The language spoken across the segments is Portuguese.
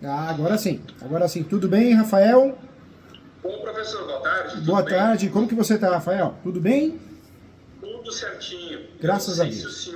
Ah, agora sim. Tudo bem, Rafael? Bom, professor, boa tarde, Boa tudo bem? tarde, como que você tá, Rafael? Tudo bem? Tudo certinho. Graças a Deus.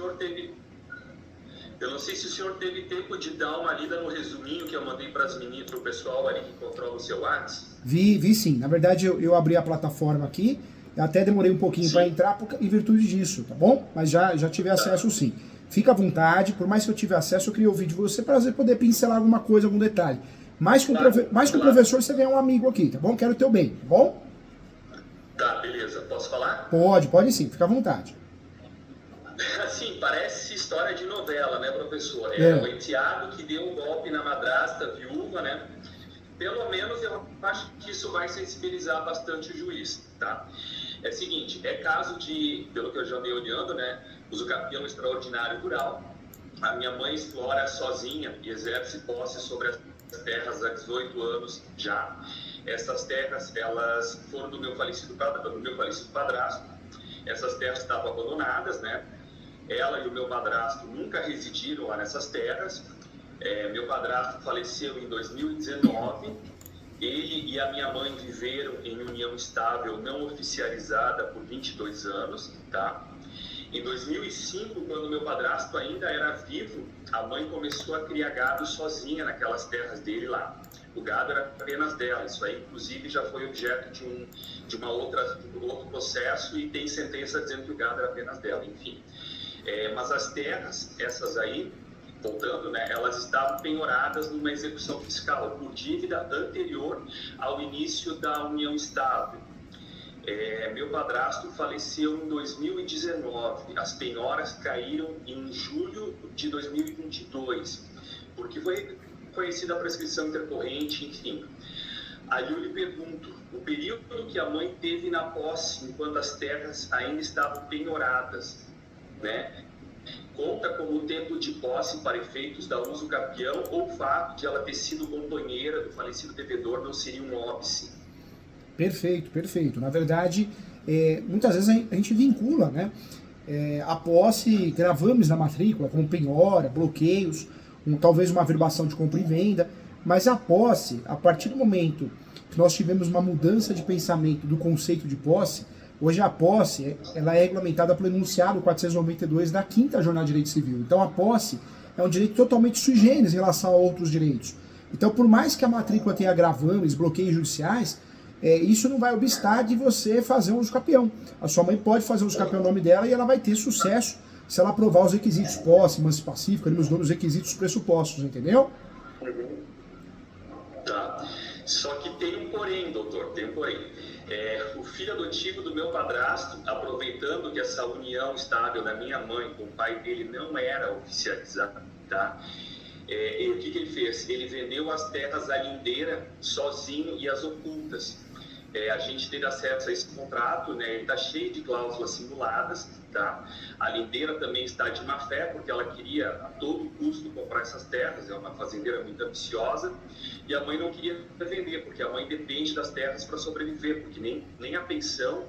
Eu não sei se o senhor teve tempo de dar uma lida no resuminho que eu mandei para as meninas, para o pessoal ali que controla o seu WhatsApp. Vi sim. Na verdade, eu abri a plataforma aqui, até demorei um pouquinho para Sim, entrar em virtude disso, tá bom? Mas já tive acesso tá. sim. Fica à vontade, por mais que eu tive acesso, eu queria ouvir de você para poder pincelar alguma coisa, algum detalhe. Claro, Mais que o claro. professor, você ganha um amigo aqui, tá bom? Quero o teu bem, tá bom? Tá, beleza. Posso falar? Pode sim, fica à vontade. Assim, parece história de novela, né, professor? É o É, enteado que deu um golpe na madrasta viúva, né? Pelo menos eu acho que isso vai sensibilizar bastante o juiz, tá? É o seguinte, é caso de, pelo que eu já andei olhando, né, usucapião extraordinário rural. A minha mãe explora sozinha e exerce posse sobre as terras há 18 anos já. Essas terras, elas foram do meu falecido padrasto. Essas terras estavam abandonadas, né? Ela e o meu padrasto nunca residiram lá nessas terras. Meu padrasto faleceu em 2019. Ele e a minha mãe viveram em união estável não oficializada por 22 anos, tá? Em 2005, quando meu padrasto ainda era vivo, a mãe começou a criar gado sozinha naquelas terras dele lá. O gado era apenas dela. Isso aí, inclusive, já foi objeto de um outro processo e tem sentença dizendo que o gado era apenas dela. Enfim, mas as terras, essas aí, voltando, né, elas estavam penhoradas numa execução fiscal por dívida anterior ao início da união estável. Meu padrasto faleceu em 2019. As penhoras caíram em julho de 2022, porque foi conhecida a prescrição intercorrente, enfim. Aí eu lhe pergunto, o período que a mãe teve na posse, enquanto as terras ainda estavam penhoradas, né? Conta como tempo de posse para efeitos da uso capião ou o fato de ela ter sido companheira do falecido devedor não seria um óbice? perfeito, perfeito. Na verdade, muitas vezes a gente vincula, né? A posse, gravames na matrícula, como penhora, bloqueios, talvez uma averbação de compra e venda, mas a posse, a partir do momento que nós tivemos uma mudança de pensamento do conceito de posse, hoje a posse ela é regulamentada pelo enunciado 492 da 5ª Jornada de Direito Civil. Então a posse é um direito totalmente sui generis em relação a outros direitos. Então, por mais que a matrícula tenha gravames, bloqueios judiciais, isso não vai obstar de você fazer um uso capião. A sua mãe pode fazer um uso capião no nome dela e ela vai ter sucesso se ela provar os requisitos posse, manse pacífica, os requisitos pressupostos, entendeu? Uhum. Tá. Só que tem um porém, doutor, tem um porém. O filho adotivo do meu padrasto, aproveitando que essa união estável da minha mãe com o pai dele não era oficializada, tá? E o que ele fez? Ele vendeu as terras à lindeira sozinho e as ocultas. A gente teve acesso a esse contrato, né? Ele está cheio de cláusulas simuladas, tá? A lindeira também está de má fé, porque ela queria a todo custo comprar essas terras, é uma fazendeira muito ambiciosa, e a mãe não queria vender, porque a mãe depende das terras para sobreviver, porque nem a pensão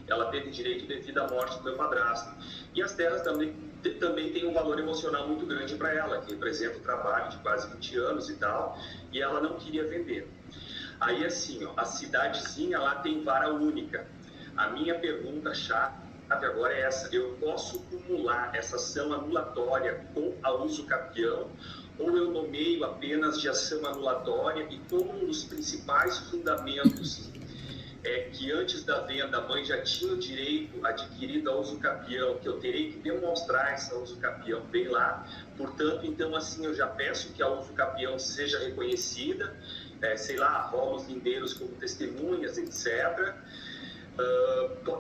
ela teve direito devido à morte do meu padrasto. E as terras também têm um valor emocional muito grande para ela, que representa o trabalho de quase 20 anos e tal, e ela não queria vender. Aí assim, ó, a cidadezinha lá tem vara única. A minha pergunta-chave agora é essa: eu posso cumular essa ação anulatória com a uso capião ou eu nomeio apenas de ação anulatória e como um dos principais fundamentos que antes da venda a mãe já tinha o direito adquirido a uso capião, que eu terei que demonstrar essa uso capião bem lá. Portanto, então assim, eu já peço que a uso capião seja reconhecida, sei lá, rola os lindeiros como testemunhas, etc.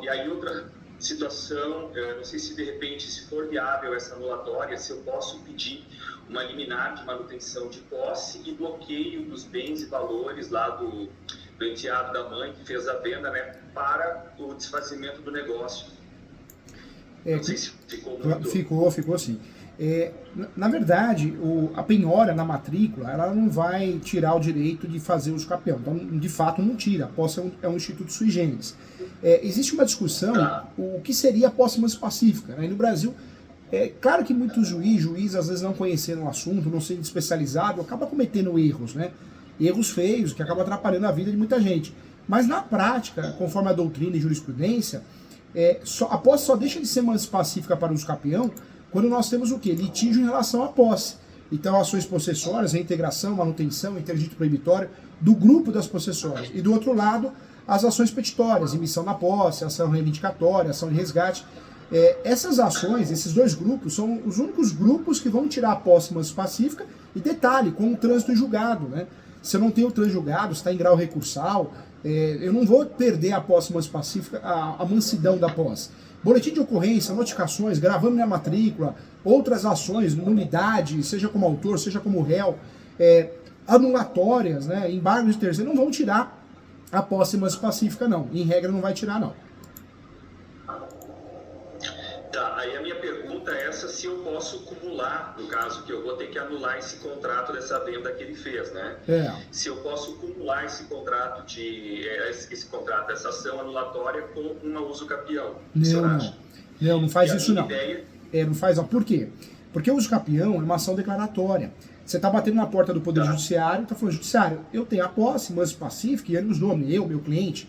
E aí outra situação, não sei se de repente, se for viável essa anulatória, se eu posso pedir uma liminar de manutenção de posse e bloqueio dos bens e valores lá do enteado da mãe que fez a venda, né, para o desfazimento do negócio. É, Não sei se ficou muito... ficou assim. Na verdade, a penhora na matrícula, ela não vai tirar o direito de fazer uso capião. Então, de fato, não tira. A posse é um instituto sui generis. Existe uma discussão, Tá. o que seria a posse manso pacífica. Né? E no Brasil, É claro que muito juiz às vezes não conhecendo o assunto, não sendo especializado, acaba cometendo erros, né? Erros feios, que acabam atrapalhando a vida de muita gente. Mas na prática, conforme a doutrina e jurisprudência, a posse só deixa de ser mais pacífica para o uso capião quando nós temos o quê? Litígio em relação à posse. Então, ações possessórias, reintegração, manutenção, interdito proibitório do grupo das possessórias. E do outro lado, as ações petitórias, emissão na posse, ação reivindicatória, ação de resgate. Essas ações, esses dois grupos, são os únicos grupos que vão tirar a posse mais pacífica. E detalhe, com o trânsito em julgado, né? Se eu não tenho o trânsito julgado, se está em grau recursal, eu não vou perder a posse mais pacífica, a mansidão da posse. Boletim de ocorrência, notificações, gravando minha matrícula, outras ações, nulidade, seja como autor, seja como réu, anulatórias, né, embargos de terceiro, não vão tirar a posse mais pacífica, não. Em regra, não vai tirar, não. Tá, aí a minha pergunta é essa, se eu posso cumular, no caso que eu vou ter que anular esse contrato dessa venda que ele fez, né? Se eu posso cumular esse contrato, essa ação anulatória com uma uso capião. Não faz isso não. Não faz não. Por quê? Porque o uso capião é uma ação declaratória. Você está batendo na porta do Poder Judiciário, está falando, judiciário, eu tenho a posse, mas pacífica, e ele nos nome, eu, meu cliente.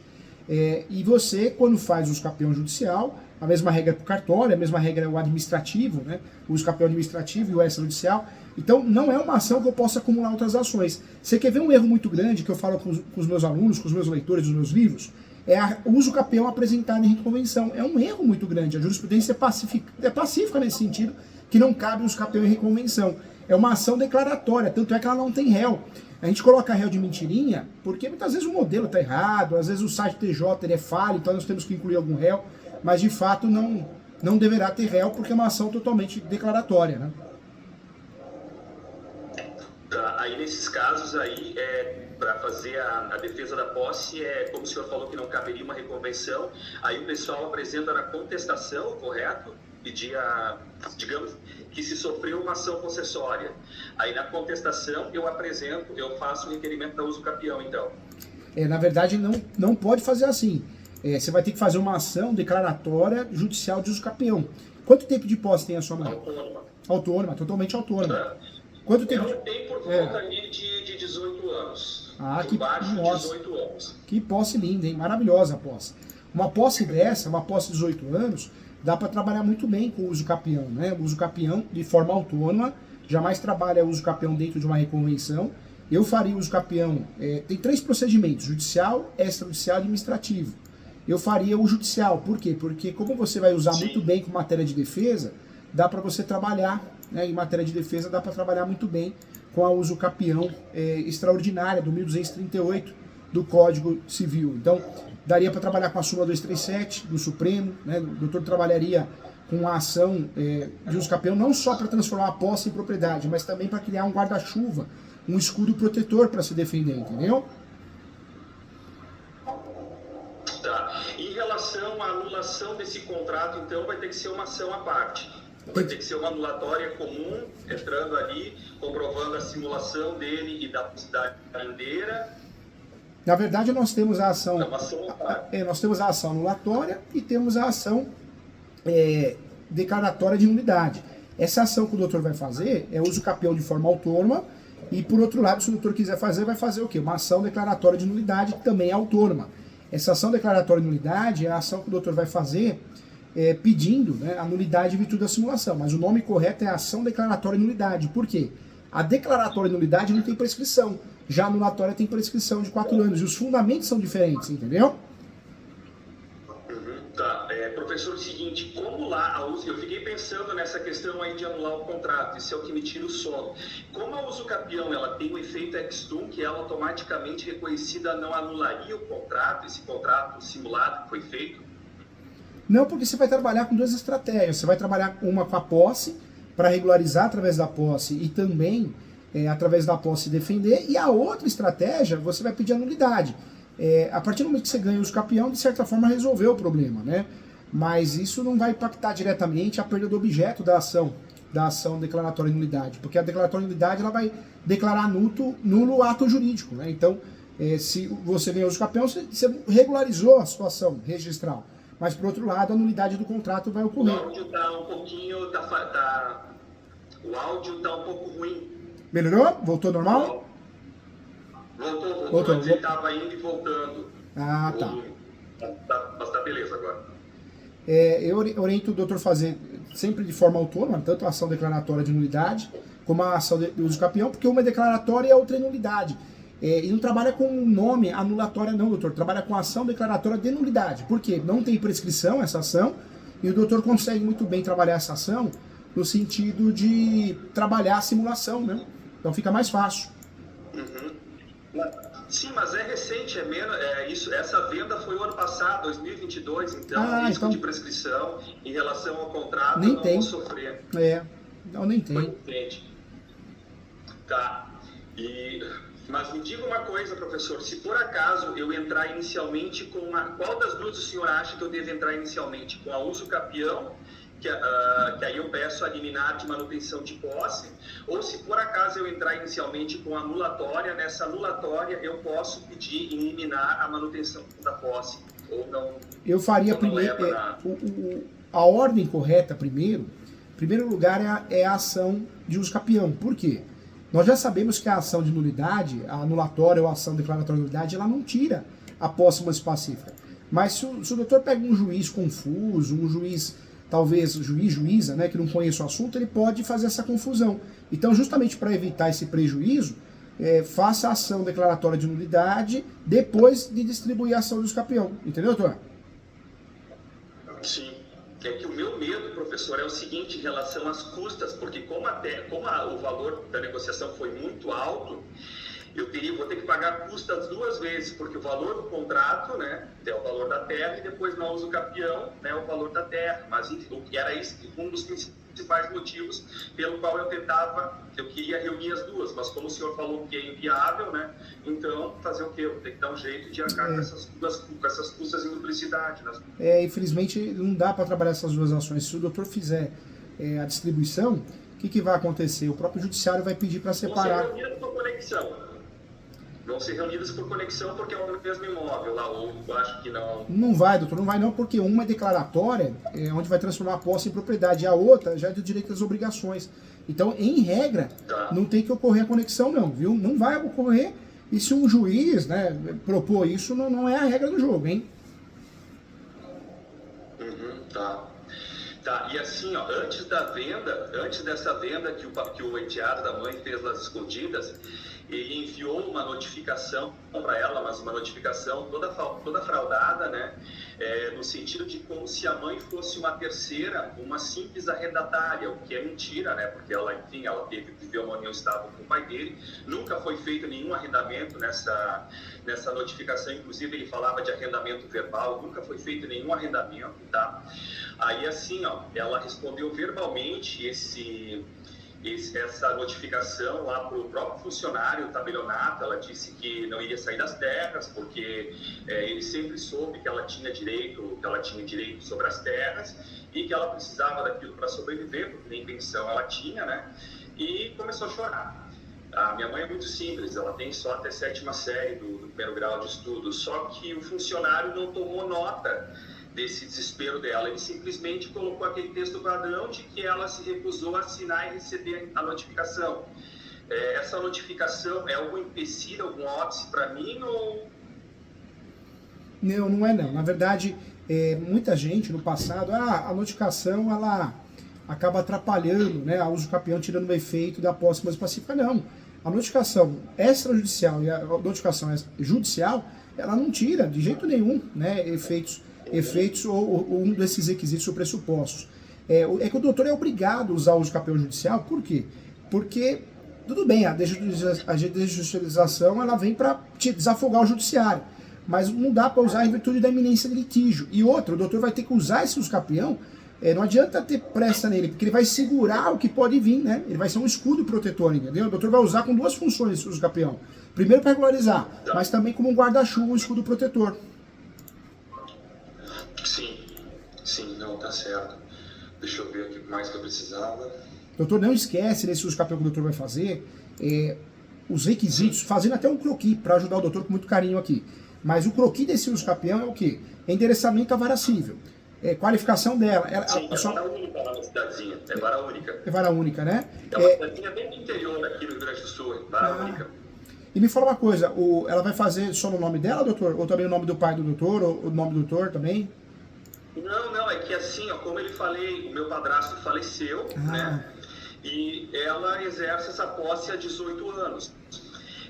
E você, quando faz o uso capião judicial, a mesma regra é para o cartório, a mesma regra é o administrativo, né? O uso capião administrativo e o extrajudicial. Então, não é uma ação que eu possa acumular outras ações. Você quer ver um erro muito grande que eu falo com os meus alunos, com os meus leitores dos meus livros? O uso capião apresentado em reconvenção. É um erro muito grande. A jurisprudência é pacífica nesse sentido, que não cabe o uso capião em reconvenção. É uma ação declaratória, tanto é que ela não tem réu. A gente coloca réu de mentirinha, porque muitas vezes o modelo está errado, às vezes o site TJ ele é falho, então nós temos que incluir algum réu, mas de fato não deverá ter réu, porque é uma ação totalmente declaratória, né? Tá, aí nesses casos aí, para fazer a defesa da posse, como o senhor falou que não caberia uma reconvenção, aí o pessoal apresenta na contestação, correto? Digamos que se sofreu uma ação possessória. Aí na contestação eu faço o requerimento da uso capião, então. Na verdade não pode fazer assim. Você vai ter que fazer uma ação declaratória judicial de uso capião. Quanto tempo de posse tem a sua mãe? Autônoma, totalmente autônoma. Quanto tempo? Eu tenho por volta ali de 18 anos. Que baixo de 18 anos. Que posse linda, hein? Maravilhosa a posse. Uma posse dessa, uma posse de 18 anos, dá para trabalhar muito bem com o uso capião, né? O uso capião de forma autônoma, jamais trabalha o uso capião dentro de uma reconvenção. Eu faria o uso capião, tem 3 procedimentos, judicial, extrajudicial e administrativo. Eu faria o judicial, por quê? Porque como você vai usar muito bem com matéria de defesa, dá para você trabalhar, né, em matéria de defesa, dá para trabalhar muito bem com a uso capião extraordinária do 1238 do Código Civil. Então, daria para trabalhar com a súmula 237 do Supremo, né? O doutor trabalharia com a ação de uso capião não só para transformar a posse em propriedade, mas também para criar um guarda-chuva, um escudo protetor para se defender, entendeu? Tá. Em relação à anulação desse contrato, então, vai ter que ser uma ação à parte. Vai ter que ser uma anulatória comum, entrando ali, comprovando a simulação dele e da possibilidade rendeira. Na verdade, nós temos a ação, nós temos a ação anulatória e temos a ação declaratória de nulidade. Essa ação que o doutor vai fazer é uso capião de forma autônoma e, por outro lado, se o doutor quiser fazer, vai fazer o quê? Uma ação declaratória de nulidade que também é autônoma. Essa ação declaratória de nulidade é a ação que o doutor vai fazer pedindo, né, a nulidade em virtude da simulação, mas o nome correto é ação declaratória de nulidade. Por quê? A declaratória de nulidade não tem prescrição, já a anulatória tem prescrição de 4 anos, e os fundamentos são diferentes, entendeu? Tá, professor, o seguinte, como lá eu fiquei pensando nessa questão aí de anular o contrato, isso é o que me tira o sono. Como a uso capião, ela tem o efeito ex-tunc, que ela automaticamente reconhecida não anularia o contrato, esse contrato simulado que foi feito? Não, porque você vai trabalhar com 2 estratégias. Você vai trabalhar uma com a posse, para regularizar através da posse e também através da posse defender, e a outra estratégia, você vai pedir a nulidade. A partir do momento que você ganha os capião, de certa forma resolveu o problema, né? Mas isso não vai impactar diretamente a perda do objeto da ação declaratória de nulidade, porque a declaratória de nulidade ela vai declarar nulo o ato jurídico, né? Então, se você ganhou os capião, você regularizou a situação registral. mas por outro lado, a nulidade do contrato vai O ocorrer. áudio tá um pouquinho, o áudio tá um pouco ruim. Melhorou? Voltou normal? Voltou. Antes ele tava indo e voltando. Ah, tá. Mas tá beleza agora. Eu oriento o doutor fazer sempre de forma autônoma, tanto a ação declaratória de nulidade, como a ação de uso campeão, porque uma é declaratória e a outra é nulidade. E não trabalha com o nome anulatória não, doutor. Trabalha com a ação declaratória de nulidade. Por quê? Não tem prescrição essa ação, e o doutor consegue muito bem trabalhar essa ação no sentido de trabalhar a simulação, né? Então fica mais fácil. Uhum. Sim, mas é recente, essa venda foi o ano passado, 2022, então risco de prescrição em relação ao contrato nem não tem. vou sofrer. Não, nem tem. Foi recente. Tá. Mas me diga uma coisa, professor, se por acaso eu entrar inicialmente com qual das duas o senhor acha que eu devo entrar inicialmente? Com a uso capião, que aí eu peço a liminar de manutenção de posse, ou se por acaso eu entrar inicialmente com a anulatória, nessa anulatória eu posso pedir em liminar a manutenção da posse, ou não? Eu faria primeiro, a ordem correta primeiro lugar é a ação de uso capião. Por quê? Nós já sabemos que a ação de nulidade, a anulatória ou a ação declaratória de nulidade, ela não tira a posse pacífica. Mas se o doutor pega um juiz confuso, um juiz, talvez juíza, né, que não conhece o assunto, ele pode fazer essa confusão. Então, justamente para evitar esse prejuízo, faça a ação declaratória de nulidade depois de distribuir a ação do campeão. Entendeu, doutor? Sim. É que o meu medo, professor, é o seguinte em relação às custas, porque como o valor da negociação foi muito alto, vou ter que pagar custas duas vezes, porque o valor do contrato, né, é o valor da terra, e depois no uso capião, né, o valor da terra. Mas era isso um dos principais motivos pelo qual eu queria reunir as duas, mas como o senhor falou que é inviável, né, então fazer o quê? Eu vou ter que dar um jeito de arcar com essas custas em duplicidade. Né? Infelizmente não dá para trabalhar essas duas ações. Se o doutor fizer a distribuição, o que vai acontecer? O próprio judiciário vai pedir para separar. Vão ser reunidas por conexão porque é o mesmo imóvel lá, ou eu acho que não. Não vai, doutor, não vai não, porque uma é declaratória, onde vai transformar a posse em propriedade, e a outra já é do direito das obrigações. Então, em regra, não tem que ocorrer a conexão não, viu? Não vai ocorrer, e se um juiz, né, propor isso, não é a regra do jogo, hein? Tá, e assim, ó, antes dessa venda que o enteado da mãe fez nas escondidas, ele enviou uma notificação para ela, mas uma notificação toda fraudada, né? No sentido de como se a mãe fosse uma terceira, uma simples arrendatária, o que é mentira, né? Porque ela viveu uma união estável com o pai dele, nunca foi feito nenhum arrendamento nessa notificação, inclusive ele falava de arrendamento verbal, nunca foi feito nenhum arrendamento, tá? Aí assim, ó, ela respondeu verbalmente essa notificação lá para o próprio funcionário, o tabelionato. Ela disse que não iria sair das terras, porque ele sempre soube que ela tinha direito sobre as terras e que ela precisava daquilo para sobreviver, porque nem pensão ela tinha, né? E começou a chorar. A minha mãe é muito simples, ela tem só até 7ª série do primeiro grau de estudo, só que o funcionário não tomou nota desse desespero dela. Ele simplesmente colocou aquele texto padrão de que ela se recusou a assinar e receber a notificação. Essa notificação é algum empecilho, algum óbice para mim ou... Não é não. Na verdade, muita gente no passado, a notificação ela acaba atrapalhando, né, a uso capião, tirando o efeito da posse pacífica. Não. A notificação extrajudicial e a notificação judicial, ela não tira de jeito nenhum, né, efeitos ou um desses requisitos ou pressupostos. Que o doutor é obrigado a usar o uso capião judicial. Por quê? Porque, tudo bem, a desjudicialização ela vem para desafogar o judiciário, mas não dá para usar em virtude da iminência de litígio. E outra, o doutor vai ter que usar esse uso capião, não adianta ter pressa nele, porque ele vai segurar o que pode vir, né? Ele vai ser um escudo protetor, entendeu? O doutor vai usar com duas funções esse uso capião. Primeiro para regularizar, mas também como um guarda-chuva, um escudo protetor. Sim, não, tá certo. Deixa eu ver o que mais que eu precisava. Doutor, não esquece nesse uso capião que o doutor vai fazer, os requisitos, fazendo até um croquis para ajudar o doutor com muito carinho aqui. Mas o croqui desse uso capião é o quê? É endereçamento à vara civil. Qualificação dela. Sim, é vara única lá na cidadezinha. É vara única. É vara única, né? É uma cidadezinha bem do interior aqui no Rio Grande do Sul. Vara única. E me fala uma coisa, ela vai fazer só no nome dela, doutor? Ou também o nome do pai do doutor? Ou o nome do doutor também? Não, é que assim, ó, como eu falei, o meu padrasto faleceu, né? E ela exerce essa posse há 18 anos.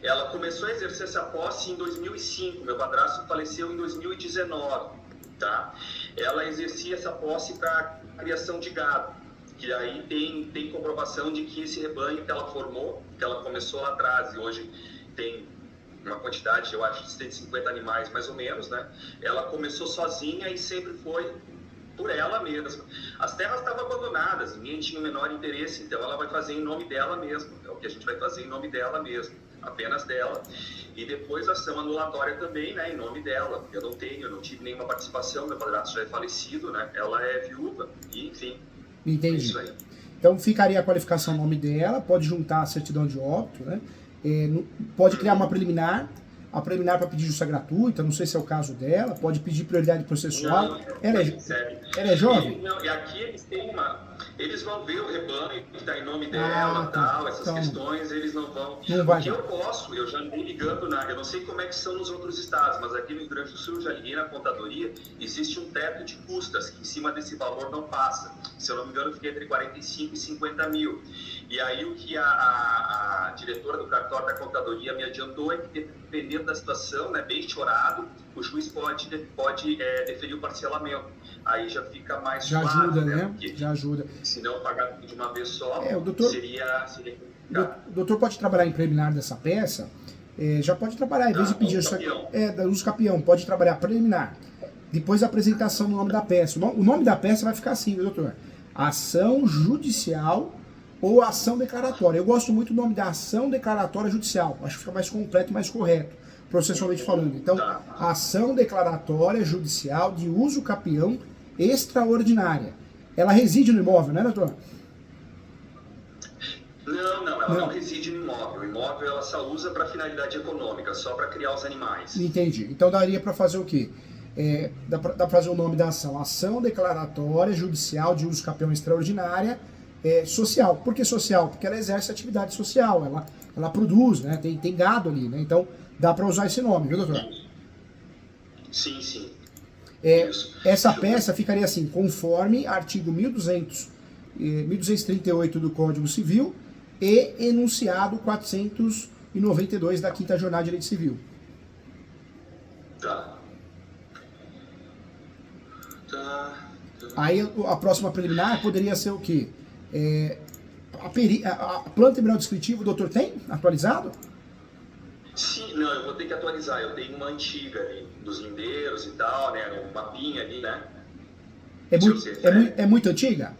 Ela começou a exercer essa posse em 2005, meu padrasto faleceu em 2019, tá? Ela exercia essa posse para criação de gado, que aí tem comprovação de que esse rebanho que ela formou, que ela começou lá atrás e hoje tem uma quantidade, eu acho, de 150 animais mais ou menos, né? Ela começou sozinha e sempre foi por ela mesma. As terras estavam abandonadas, ninguém tinha o menor interesse, então ela vai fazer em nome dela mesma. É o que a gente vai fazer em nome dela mesma, apenas dela. E depois a ação anulatória também, né, em nome dela. Eu não tive nenhuma participação, meu padrasto já é falecido, né? Ela é viúva, e enfim. Entendi. É isso aí. Então ficaria a qualificação no nome dela, pode juntar a certidão de óbito, né? Pode criar uma preliminar, a preliminar para pedir justiça gratuita, não sei se é o caso dela, pode pedir prioridade processual. Não, ela é jovem? E aqui eles têm eles vão ver o rebanho que está em nome dela, tal, essas questões, eles não vão. Vai. O que eu posso, eu já andei ligando eu não sei como é que são nos outros estados, mas aqui no Rio Grande do Sul eu já liguei na contadoria, existe um teto de custas, que em cima desse valor não passa. Se eu não me engano, fica entre 45 e 50 mil. E aí o que a diretora do cartório da contadoria me adiantou é que, dependendo da situação, né, bem chorado, o juiz pode deferir o parcelamento. Aí já fica mais suave, ajuda, né? Já ajuda. Se não pagar tudo de uma vez só, o doutor, seria o doutor pode trabalhar em preliminar dessa peça, já pode trabalhar, em vez de pedir da uso capião, pode trabalhar preliminar. Depois a apresentação do nome da peça. O nome da peça vai ficar assim, doutor? Ação judicial ou ação declaratória. Eu gosto muito do nome da ação declaratória judicial. Acho que fica mais completo e mais correto, processualmente falando. Então, ação declaratória judicial de uso capião extraordinária. Ela reside no imóvel, né, doutor? Não, ela não reside no imóvel. O imóvel ela só usa para finalidade econômica, só para criar os animais. Entendi. Então daria para fazer o quê? Dá para fazer o nome da ação. Ação declaratória judicial de uso capião extraordinária social. Por que social? Porque ela exerce atividade social, ela produz, né? Tem gado ali, né? Então dá para usar esse nome, viu, doutor? Sim. Essa peça ficaria assim, conforme artigo 1238 do Código Civil e enunciado 492 da 5ª Jornada de Direito Civil. Tá. Aí a próxima preliminar poderia ser o quê? A planta embrião descritiva, o doutor tem atualizado? Sim, não, eu vou ter que atualizar. Eu tenho uma antiga ali, dos lindeiros e tal, né? Um mapinha ali, né? É muito antiga?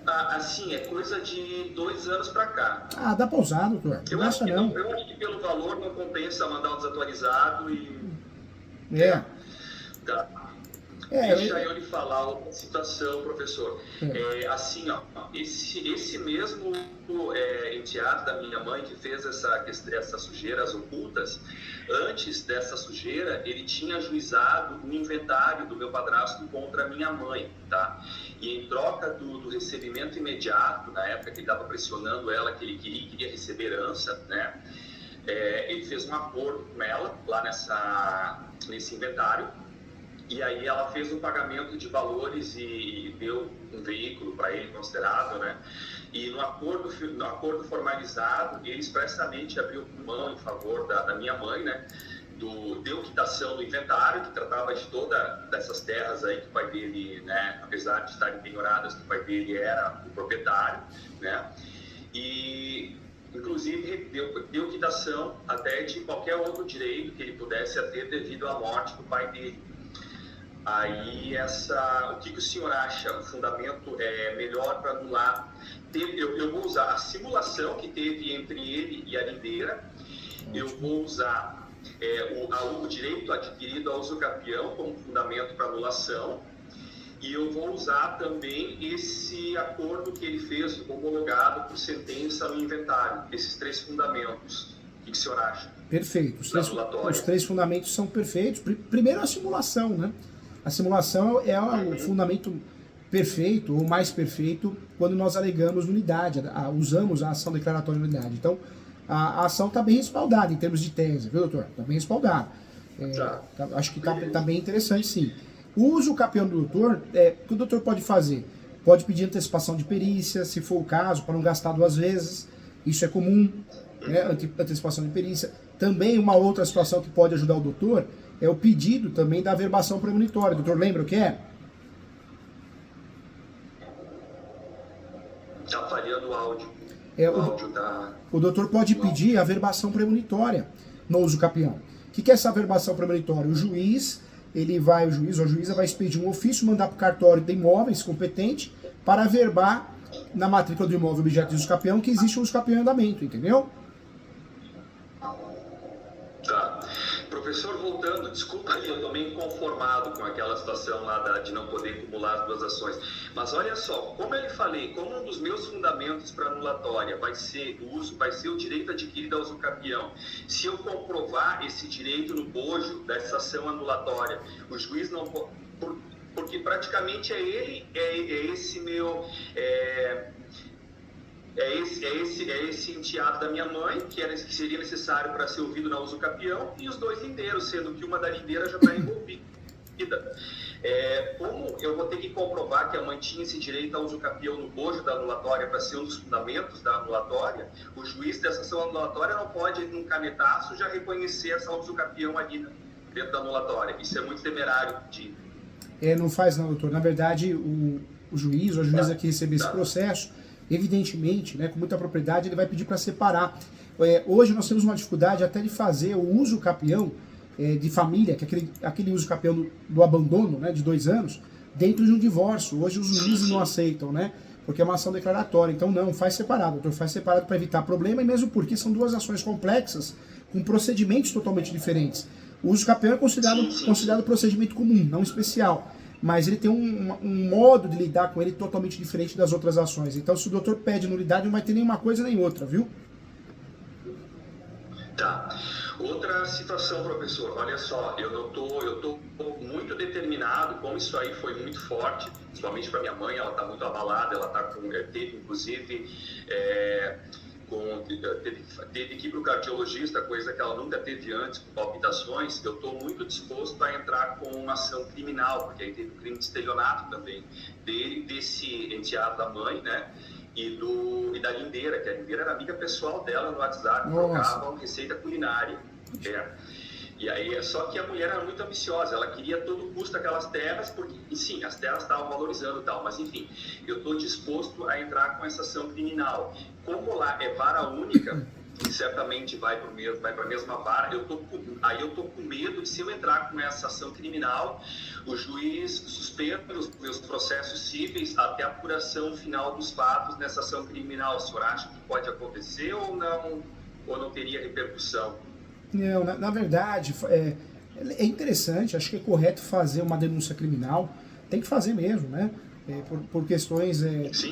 Assim, é coisa de 2 anos pra cá. Dá pra usar, doutor. Eu acho que pelo valor não compensa mandar um desatualizado e... Tá. Deixa eu lhe falar outra situação, professor. Assim, ó, esse mesmo enteado da minha mãe que fez essas sujeiras ocultas, antes dessa sujeira, ele tinha ajuizado um inventário do meu padrasto contra a minha mãe, tá? E em troca do recebimento imediato, na época que ele estava pressionando ela, que ele queria receber herança, né? Ele fez um acordo com ela lá nesse inventário. E aí ela fez um pagamento de valores e deu um veículo para ele considerável, né? E no acordo formalizado, ele expressamente abriu mão em favor da minha mãe, né? Deu quitação do inventário, que tratava de todas dessas terras aí que o pai dele, né? Apesar de estarem penhoradas, que o pai dele era o proprietário, né? E... inclusive deu quitação até de qualquer outro direito que ele pudesse ter devido à morte do pai dele. Aí, o que o senhor acha, o fundamento melhor para anular? Eu vou usar a simulação que teve entre ele e a lindeira, eu vou usar o direito adquirido ao uso capião como fundamento para anulação, e eu vou usar também esse acordo que ele fez homologado por sentença no inventário, esses 3 fundamentos. que o senhor acha? Perfeito. Os três fundamentos são perfeitos. Primeiro, a simulação, né? A simulação é o fundamento perfeito, ou mais perfeito, quando nós alegamos nulidade, usamos a ação declaratória de nulidade. Então, a ação está bem respaldada em termos de tese, viu, doutor? Está bem respaldada. Acho que está bem interessante, sim. O uso capião do doutor, o que o doutor pode fazer? Pode pedir antecipação de perícia, se for o caso, para não gastar duas vezes. Isso é comum, né? Antecipação de perícia. Também uma outra situação que pode ajudar o doutor é o pedido também da averbação premonitória. O doutor lembra o que é? Está falhando o áudio. O doutor pode pedir a averbação premonitória no uso capião. O que é essa averbação premonitória? O juiz ou a juíza vai expedir um ofício, mandar para o cartório de imóveis competente para averbar na matrícula do imóvel objeto de uso capião que existe um uso capião em andamento, entendeu? Tá. Professor, voltando, desculpa aí, eu estou meio inconformado com aquela situação lá de não poder acumular as duas ações. Mas olha só, como eu lhe falei, como um dos meus fundamentos para anulatória vai ser o direito adquirido ao usucapião. Se eu comprovar esse direito no bojo dessa ação anulatória, o juiz não pode... Porque praticamente esse enteado da minha mãe, que seria necessário para ser ouvido na usucapião, e os dois lindeiros, sendo que uma da lindeira já está envolvida. Como eu vou ter que comprovar que a mãe tinha esse direito ao usucapião no bojo da anulatória para ser um dos fundamentos da anulatória, o juiz dessa ação anulatória não pode, num canetaço, já reconhecer essa usucapião ali dentro da anulatória. Isso é muito temerário de... Não faz não, doutor. Na verdade, o juiz ou a juíza que receber esse processo, evidentemente, né, com muita propriedade, ele vai pedir para separar. Hoje nós temos uma dificuldade até de fazer o uso capião de família, que é aquele uso capião do abandono, né, de 2 anos, dentro de um divórcio. Hoje os juízes não aceitam, né, porque é uma ação declaratória. Então não, faz separado, doutor, faz separado para evitar problema, e mesmo porque são 2 ações complexas, com procedimentos totalmente diferentes. O uso capião é considerado procedimento comum, não especial. Mas ele tem um modo de lidar com ele totalmente diferente das outras ações. Então, se o doutor pede nulidade, não vai ter nenhuma coisa nem outra, viu? Tá. Outra situação, professor, olha só, eu tô muito determinado, como isso aí foi muito forte, principalmente para minha mãe, ela está muito abalada, ela teve inclusive... teve que ir para o cardiologista, coisa que ela nunca teve antes, com palpitações. Eu estou muito disposto a entrar com uma ação criminal, porque aí teve o crime de estelionato também, desse enteado da mãe, né, e da lindeira, que a lindeira era amiga pessoal dela no WhatsApp, trocava uma receita culinária. E aí, só que a mulher era muito ambiciosa, ela queria a todo custo aquelas terras, porque, sim, as terras estavam valorizando e tal, mas enfim, eu estou disposto a entrar com essa ação criminal. Como lá é vara única, e certamente vai para a mesma vara, eu tô com medo de, se eu entrar com essa ação criminal, o juiz suspenda os meus processos cíveis até a apuração final dos fatos nessa ação criminal. O senhor acha que pode acontecer ou não teria repercussão? Não, na verdade, é interessante, acho que é correto fazer uma denúncia criminal, tem que fazer mesmo, né? Por questões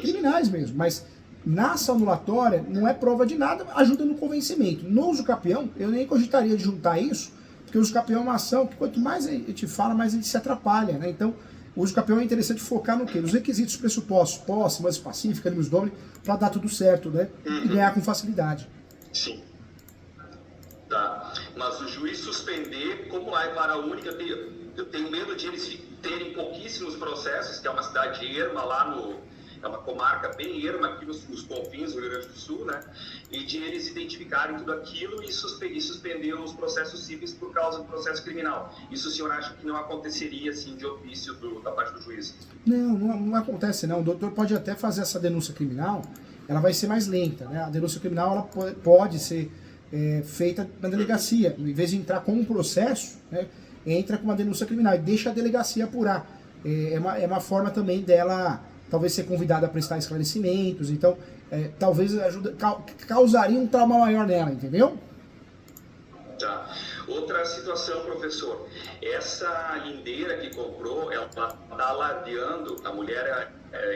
criminais mesmo, mas na ação anulatória não é prova de nada, ajuda no convencimento. No uso capião, eu nem cogitaria de juntar isso, porque o uso capião é uma ação que quanto mais a gente fala, mais ele se atrapalha, né? Então, o uso capião é interessante focar no quê? Nos requisitos pressupostos, posse, mas pacífica, animus domini, para dar tudo certo, né? E ganhar com facilidade. Sim. Tá, mas o juiz suspender, como lá é vara única, eu tenho medo de eles terem pouquíssimos processos, que é uma cidade erma lá é uma comarca bem erma aqui nos confins do Rio Grande do Sul, né? E de eles identificarem tudo aquilo e suspender os processos cíveis por causa do processo criminal. Isso o senhor acha que não aconteceria assim de ofício da parte do juiz? Não acontece não. O doutor pode até fazer essa denúncia criminal, ela vai ser mais lenta, né? A denúncia criminal ela pode ser feita na delegacia. Em vez de entrar com um processo, né, entra com uma denúncia criminal e deixa a delegacia apurar. É uma forma também dela talvez ser convidada a prestar esclarecimentos, então talvez causaria um trauma maior nela, entendeu? Tá. Outra situação, professor, essa lindeira que comprou, ela está alardeando, a mulher,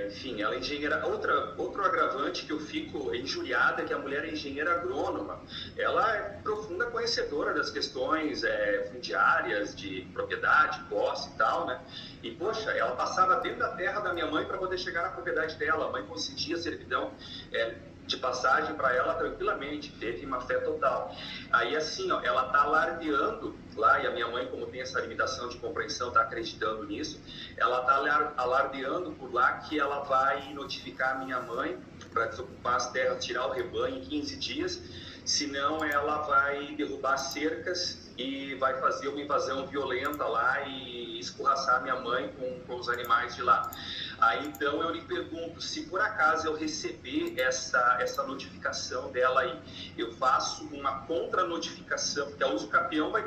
enfim, ela é engenheira. Outro agravante que eu fico injuriada é que a mulher é engenheira agrônoma. Ela é profunda conhecedora das questões fundiárias, de propriedade, posse e tal, né? E, poxa, ela passava dentro da terra da minha mãe para poder chegar na propriedade dela. A mãe concedia servidão de passagem para ela tranquilamente, teve uma fé total. Aí assim, ó, ela tá alardeando lá, e a minha mãe, como tem essa limitação de compreensão, tá acreditando nisso, ela tá alardeando por lá que ela vai notificar a minha mãe para desocupar as terras, tirar o rebanho em 15 dias, senão ela vai derrubar cercas e vai fazer uma invasão violenta lá e escorraçar minha mãe com os animais de lá. Aí então eu lhe pergunto, se por acaso eu receber essa notificação dela aí, eu faço uma contra-notificação, porque a usucapião vai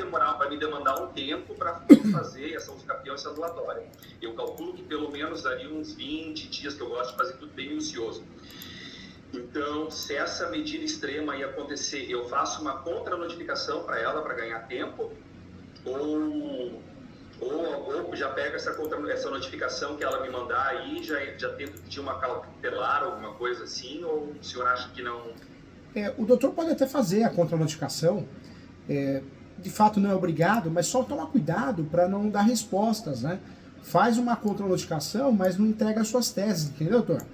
me demandar um tempo para fazer essa usucapião, essa anulatória. Eu calculo que pelo menos ali uns 20 dias, que eu gosto de fazer tudo bem minucioso. Então, se essa medida extrema ia acontecer, eu faço uma contra-notificação para ela, para ganhar tempo, ou já pega essa notificação que ela me mandar aí, já tento pedir uma cautelar, alguma coisa assim, ou o senhor acha que não? O doutor pode até fazer a contra-notificação, de fato não é obrigado, mas só tomar cuidado para não dar respostas, né? Faz uma contra-notificação, mas não entrega as suas teses, entendeu, doutor?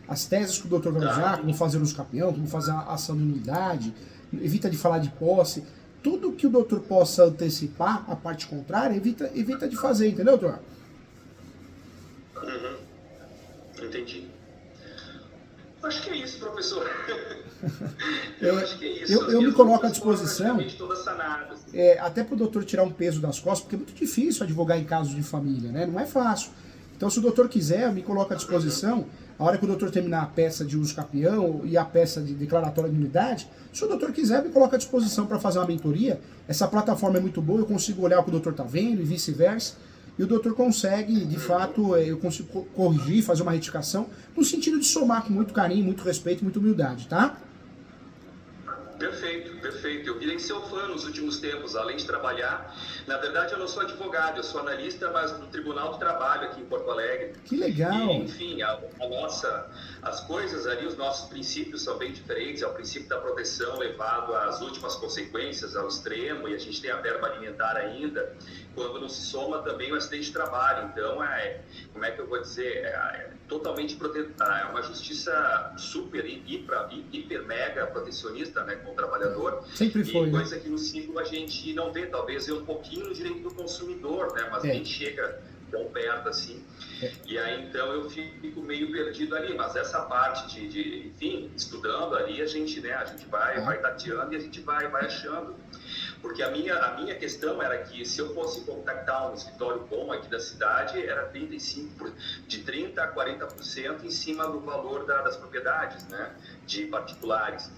As teses que o doutor vai usar, como fazer uso capião, como fazer a ação de unidade, evita de falar de posse, tudo que o doutor possa antecipar, a parte contrária, evita de fazer, entendeu, doutor? Uhum. Entendi. Acho que é isso, professor. Acho que é isso. Eu me coloco à disposição, assim. até para o doutor tirar um peso das costas, porque é muito difícil advogar em casos de família, né? Não é fácil. Então, se o doutor quiser, eu me coloco à disposição. A hora que o doutor terminar a peça de uso capião e a peça de declaratória de unidade, se o doutor quiser, me coloca à disposição para fazer uma mentoria. Essa plataforma é muito boa, eu consigo olhar o que o doutor está vendo e vice-versa. E o doutor consegue, de fato, eu consigo corrigir, fazer uma retificação, no sentido de somar com muito carinho, muito respeito e muita humildade, tá? Perfeito, perfeito. Eu virei seu fã nos últimos tempos, além de trabalhar. Na verdade, eu não sou advogado, eu sou analista, mas do Tribunal do Trabalho aqui em Porto Alegre. Que legal! E, enfim, as coisas ali, os nossos princípios são bem diferentes. É o princípio da proteção levado às últimas consequências, ao extremo, e a gente tem a verba alimentar ainda, quando não se soma também o acidente de trabalho. Então, como é que eu vou dizer? Totalmente é uma justiça super, hiper, mega protecionista, né, com o trabalhador. Sempre foi, e coisa que no ciclo a gente não vê, talvez um pouquinho no direito do consumidor, né, mas nem chega tão perto assim. E aí então eu fico meio perdido ali, mas essa parte enfim, estudando ali, a gente vai tateando e a gente vai achando. Porque a minha questão era que se eu fosse contactar um escritório bom aqui da cidade, era de 30% a 40% em cima do valor das propriedades, né, de particulares.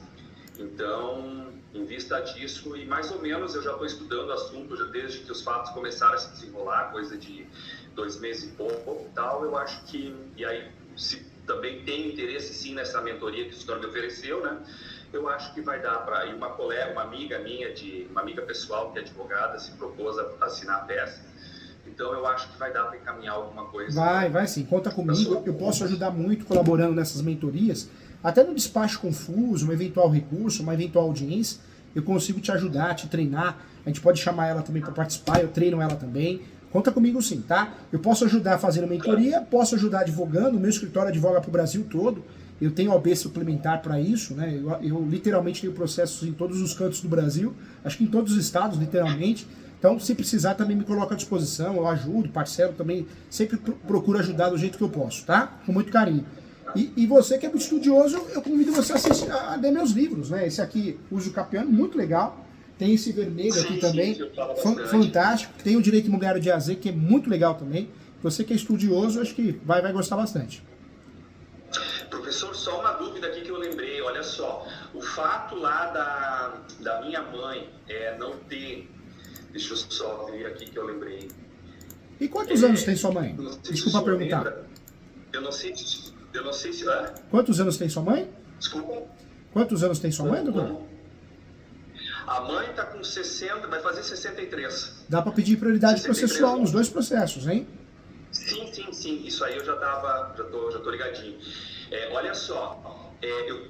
Então, em vista disso, e mais ou menos eu já estou estudando o assunto já desde que os fatos começaram a se desenrolar, coisa de 2 meses e pouco e tal, eu acho que, e aí se também tem interesse sim nessa mentoria que o senhor me ofereceu, né, eu acho que vai dar para ir uma amiga minha, uma amiga pessoal que é advogada, se propôs a assinar a peça. Então eu acho que vai dar para encaminhar alguma coisa. Vai sim, conta comigo, eu posso ajudar muito colaborando nessas mentorias, até no despacho confuso, um eventual recurso, uma eventual audiência, eu consigo te ajudar, te treinar, a gente pode chamar ela também para participar, eu treino ela também, conta comigo sim, tá? Eu posso ajudar fazendo mentoria, posso ajudar advogando, o meu escritório advoga para o Brasil todo, eu tenho OAB suplementar para isso, né? Eu literalmente tenho processos em todos os cantos do Brasil, acho que em todos os estados, literalmente. Então, se precisar, também me coloco à disposição, eu ajudo, parcelo também, sempre procuro ajudar do jeito que eu posso, tá? Com muito carinho. E você que é muito estudioso, eu convido você a ler meus livros, né? Esse aqui, Uso Capião, muito legal. Tem esse vermelho aqui também, fantástico. Tem o Direito Imobiliário de AZ, que é muito legal também. Você que é estudioso, acho que vai gostar bastante. Professor, só uma dúvida aqui que eu lembrei, olha só, o fato lá da minha mãe não ter, deixa eu só ver aqui que eu lembrei. E quantos anos tem sua mãe? Desculpa perguntar. Lembra. Eu não sei se... Quantos anos tem sua mãe? Desculpa. Quantos anos tem sua mãe, doutor? A mãe está com 60, vai fazer 63. Dá para pedir prioridade 63 processual anos. nos dois processos, hein? Sim. Isso aí eu já tô ligadinho. Olha só,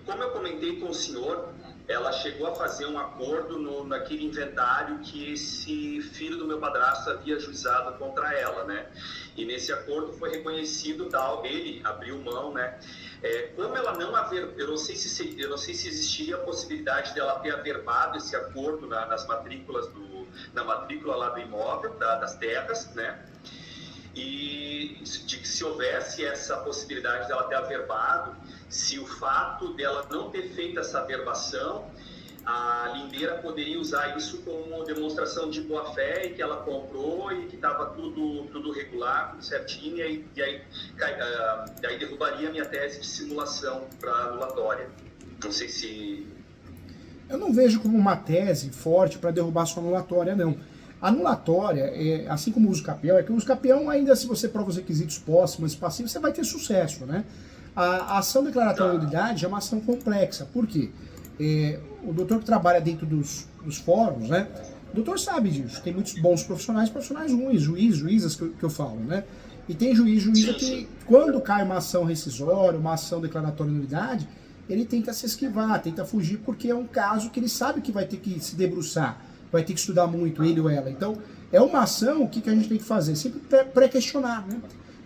como eu comentei com o senhor, ela chegou a fazer um acordo naquele inventário que esse filho do meu padrasto havia ajuizado contra ela, né? E nesse acordo foi reconhecido tal, ele abriu mão, né? Como ela não eu não sei se existiria a possibilidade dela ter averbado esse acordo nas matrículas na matrícula lá do imóvel, das terras, né? E se houvesse essa possibilidade dela ter averbado, se o fato dela não ter feito essa averbação, a lindeira poderia usar isso como demonstração de boa-fé e que ela comprou e que estava tudo regular, tudo certinho, e aí derrubaria a minha tese de simulação para anulatória. Não sei se... Eu não vejo como uma tese forte para derrubar sua anulatória, não. Anulatória, assim como o uso capião, é que o uso capião, ainda se você prova os requisitos próximos e passivos, você vai ter sucesso, né? A ação declaratória de nulidade é uma ação complexa. Por quê? O doutor que trabalha dentro dos fóruns, né? O doutor sabe disso. Tem muitos bons profissionais ruins, juízas que eu falo, né? E tem juíza que, quando cai uma ação rescisória, uma ação declaratória de nulidade, ele tenta se esquivar, tenta fugir, porque é um caso que ele sabe que vai ter que se debruçar, vai ter que estudar muito, ele ou ela. Então, é uma ação, o que a gente tem que fazer? Sempre pré-questionar, né?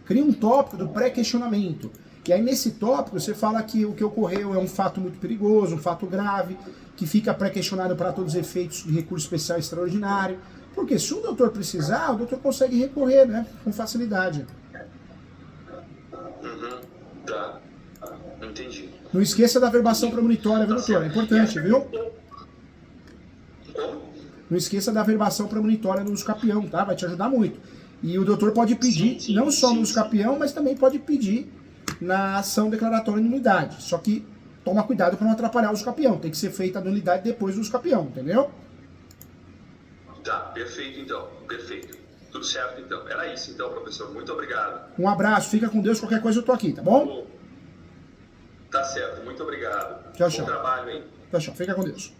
Cria um tópico do pré-questionamento. E aí, nesse tópico, você fala que o que ocorreu é um fato muito perigoso, um fato grave, que fica pré-questionado para todos os efeitos de recurso especial extraordinário. Porque se o doutor precisar, o doutor consegue recorrer, né? Com facilidade. Tá. Entendi. Não esqueça da verbação premonitória, viu, doutor? É importante, viu? Como? Não esqueça da verbação premonitória no uso capião, tá? Vai te ajudar muito. E o doutor pode pedir, não só no uso capião, mas também pode pedir na ação declaratória de nulidade. Só que toma cuidado para não atrapalhar o uso capião. Tem que ser feita a nulidade depois do uso capião, entendeu? Tá, perfeito então. Perfeito. Tudo certo então. Era isso então, professor. Muito obrigado. Um abraço, fica com Deus. Qualquer coisa eu tô aqui, tá bom? Tá certo. Muito obrigado. Tchau, tchau. Bom trabalho, hein? Tchau, tchau. Fica com Deus.